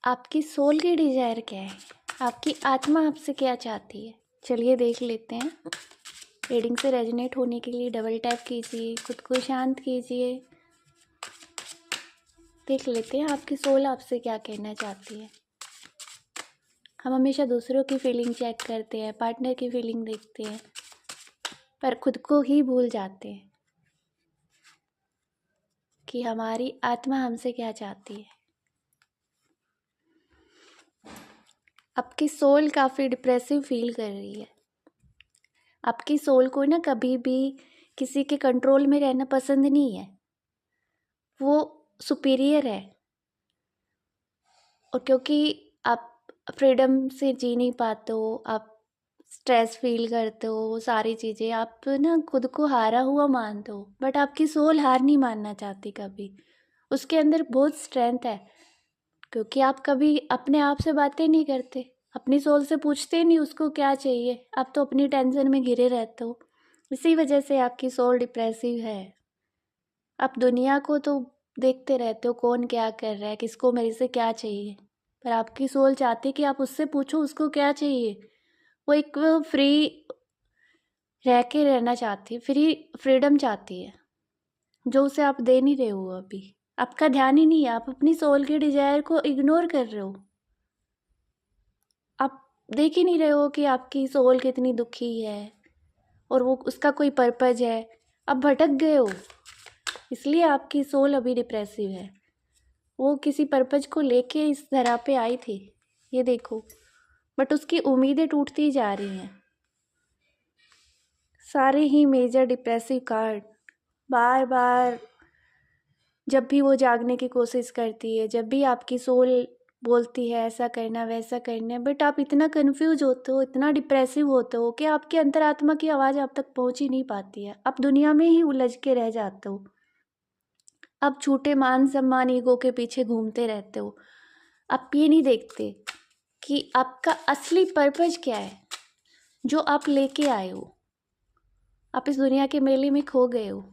आपकी सोल की डिजायर क्या है? आपकी आत्मा आपसे क्या चाहती है? चलिए देख लेते हैं। रीडिंग से रेजोनेट होने के लिए डबल टैप कीजिए, खुद को शांत कीजिए। देख लेते हैं आपकी सोल आपसे क्या कहना चाहती है। हम हमेशा दूसरों की फीलिंग चेक करते हैं, पार्टनर की फीलिंग देखते हैं, पर खुद को ही भूल जाते हैं कि हमारी आत्मा हमसे क्या चाहती है। आपकी सोल काफ़ी डिप्रेसिव फील कर रही है। आपकी सोल को ना कभी भी किसी के कंट्रोल में रहना पसंद नहीं है। वो सुपीरियर है, और क्योंकि आप फ्रीडम से जी नहीं पाते हो, आप स्ट्रेस फील करते हो, वो सारी चीज़ें आप ना खुद को हारा हुआ मानते हो। बट आपकी सोल हार नहीं मानना चाहती कभी। उसके अंदर बहुत स्ट्रेंथ है, क्योंकि आप कभी अपने आप से बातें नहीं करते, अपनी सोल से पूछते नहीं उसको क्या चाहिए। आप तो अपनी टेंशन में घिरे रहते हो। इसी वजह से आपकी सोल डिप्रेसिव है। आप दुनिया को तो देखते रहते हो, कौन क्या कर रहा है, किसको मेरे से क्या चाहिए, पर आपकी सोल चाहती है कि आप उससे पूछो उसको क्या चाहिए। वो एक फ्री रह के रहना चाहती है, फ्रीडम चाहती है, जो उसे आप दे नहीं रहे हो। अभी आपका ध्यान ही नहीं है, आप अपनी सोल के डिजायर को इग्नोर कर रहे हो। आप देख ही नहीं रहे हो कि आपकी सोल कितनी दुखी है और वो उसका कोई पर्पज है। आप भटक गए हो, इसलिए आपकी सोल अभी डिप्रेसिव है। वो किसी पर्पज को लेके इस धरा पे आई थी, ये देखो, बट उसकी उम्मीदें टूटती जा रही हैं। सारे ही मेजर डिप्रेसिव कार्ड बार बार जब भी वो जागने की कोशिश करती है, जब भी आपकी सोल बोलती है ऐसा करना वैसा करना, बट आप इतना कंफ्यूज होते हो, इतना डिप्रेसिव होते हो कि आपकी अंतरात्मा की आवाज़ आप तक पहुंच ही नहीं पाती है। आप दुनिया में ही उलझ के रह जाते हो। आप झूठे मान सम्मान ईगो के पीछे घूमते रहते हो। आप ये नहीं देखते कि आपका असली पर्पज क्या है, जो आप लेके आए हो। आप इस दुनिया के मेले में खो गए हो।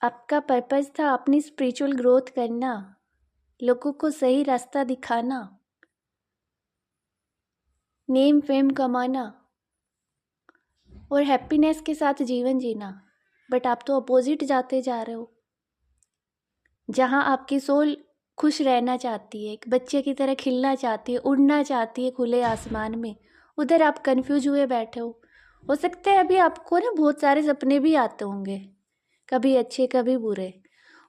आपका पर्पज था अपनी स्पिरिचुअल ग्रोथ करना, लोगों को सही रास्ता दिखाना, नेम फेम कमाना और हैप्पीनेस के साथ जीवन जीना। बट आप तो अपोजिट जाते जा रहे हो। जहाँ आपकी सोल खुश रहना चाहती है, एक बच्चे की तरह खिलना चाहती है, उड़ना चाहती है खुले आसमान में, उधर आप कंफ्यूज हुए बैठे हो सकता है अभी आपको ना बहुत सारे सपने भी आते होंगे, कभी अच्छे कभी बुरे।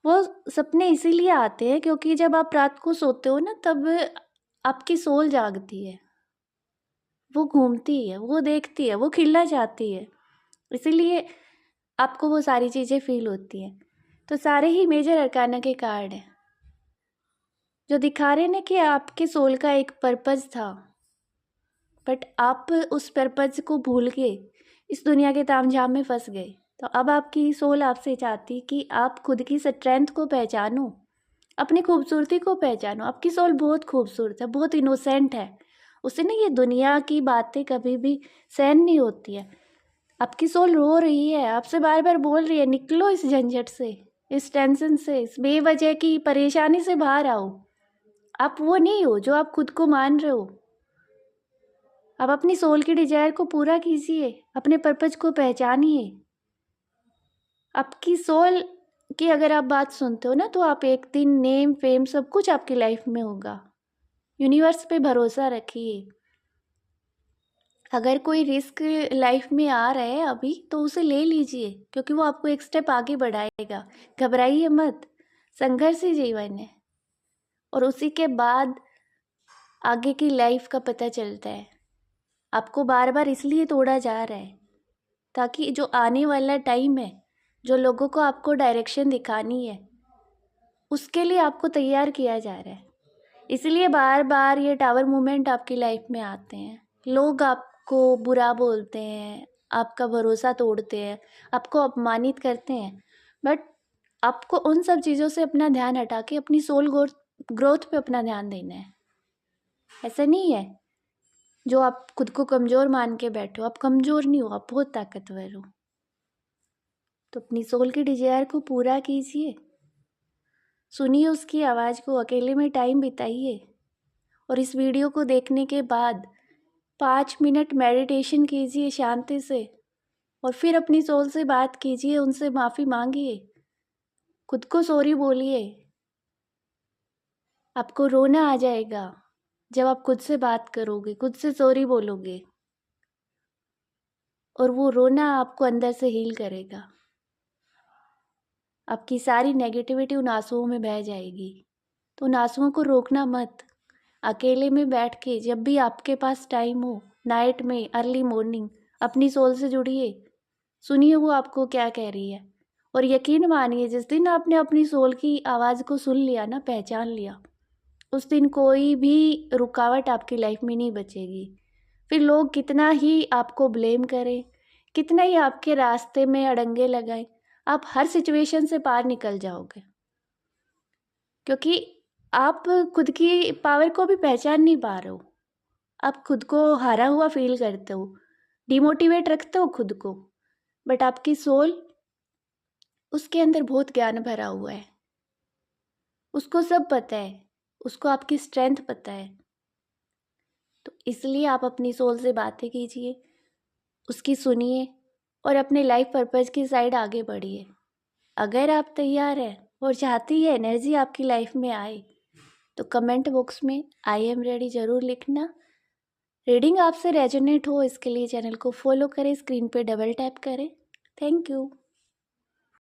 वो सपने इसीलिए आते हैं क्योंकि जब आप रात को सोते हो ना, तब आपकी सोल जागती है, वो घूमती है, वो देखती है, वो खिलना चाहती है, इसीलिए आपको वो सारी चीज़ें फील होती हैं। तो सारे ही मेजर अरकाना के कार्ड हैं जो दिखा रहे हैं ना कि आपके सोल का एक पर्पज था, बट आप उस पर्पज को भूल के इस दुनिया के तामझाम में फंस गए। तो अब आपकी सोल आपसे चाहती कि आप खुद की स्ट्रेंथ को पहचानो, अपनी खूबसूरती को पहचानो। आपकी सोल बहुत खूबसूरत है, बहुत इनोसेंट है। उसे ना ये दुनिया की बातें कभी भी सहन नहीं होती है। आपकी सोल रो रही है, आपसे बार बार बोल रही है निकलो इस झंझट से, इस टेंशन से, इस बेवजह की परेशानी से बाहर आओ। आप वो नहीं हो जो आप खुद को मान रहे हो। आप अपनी सोल की डिजायर को पूरा कीजिए, अपने पर्पज को पहचानिए। आपकी सोल की अगर आप बात सुनते हो ना, तो आप एक दिन नेम फेम सब कुछ आपकी लाइफ में होगा। यूनिवर्स पे भरोसा रखिए। अगर कोई रिस्क लाइफ में आ रहा है अभी, तो उसे ले लीजिए, क्योंकि वो आपको एक स्टेप आगे बढ़ाएगा। घबराइए मत, संघर्ष ही जीवन है, और उसी के बाद आगे की लाइफ का पता चलता है। आपको बार बार इसलिए तोड़ा जा रहा है ताकि जो आने वाला टाइम है, जो लोगों को आपको डायरेक्शन दिखानी है, उसके लिए आपको तैयार किया जा रहा है। इसलिए बार बार ये टावर मूवमेंट आपकी लाइफ में आते हैं। लोग आपको बुरा बोलते हैं, आपका भरोसा तोड़ते हैं, आपको अपमानित करते हैं, बट आपको उन सब चीज़ों से अपना ध्यान हटा के अपनी सोल ग्रोथ पे अपना ध्यान देना है। ऐसा नहीं है जो आप खुद को कमज़ोर मान के बैठो। आप कमज़ोर नहीं हो, आप बहुत ताकतवर हो। तो अपनी सोल की डिजायर को पूरा कीजिए। सुनिए उसकी आवाज़ को, अकेले में टाइम बिताइए। और इस वीडियो को देखने के बाद 5 मिनट मेडिटेशन कीजिए शांति से, और फिर अपनी सोल से बात कीजिए, उनसे माफ़ी मांगिए, खुद को सॉरी बोलिए। आपको रोना आ जाएगा जब आप खुद से बात करोगे, खुद से सॉरी बोलोगे, और वो रोना आपको अंदर से हील करेगा। आपकी सारी नेगेटिविटी उन आंसुओं में बह जाएगी। तो उन आंसुओं को रोकना मत। अकेले में बैठ के जब भी आपके पास टाइम हो, नाइट में, अर्ली मॉर्निंग, अपनी सोल से जुड़िए, सुनिए वो आपको क्या कह रही है। और यकीन मानिए, जिस दिन आपने अपनी सोल की आवाज़ को सुन लिया ना, पहचान लिया, उस दिन कोई भी रुकावट आपकी लाइफ में नहीं बचेगी। फिर लोग कितना ही आपको ब्लेम करें, कितना ही आपके रास्ते में अड़ंगे लगाएं, आप हर सिचुएशन से पार निकल जाओगे, क्योंकि आप खुद की पावर को भी पहचान नहीं पा रहे हो। आप खुद को हारा हुआ फील करते हो, डिमोटिवेट रखते हो खुद को, बट आपकी सोल, उसके अंदर बहुत ज्ञान भरा हुआ है, उसको सब पता है, उसको आपकी स्ट्रेंथ पता है। तो इसलिए आप अपनी सोल से बातें कीजिए, उसकी सुनिए, और अपने लाइफ पर्पस की साइड आगे बढ़िए। अगर आप तैयार हैं और चाहती है एनर्जी आपकी लाइफ में आए, तो कमेंट बॉक्स में आई एम रेडी ज़रूर लिखना। रीडिंग आपसे रेजोनेट हो, इसके लिए चैनल को फॉलो करें, स्क्रीन पे डबल टैप करें। Thank you.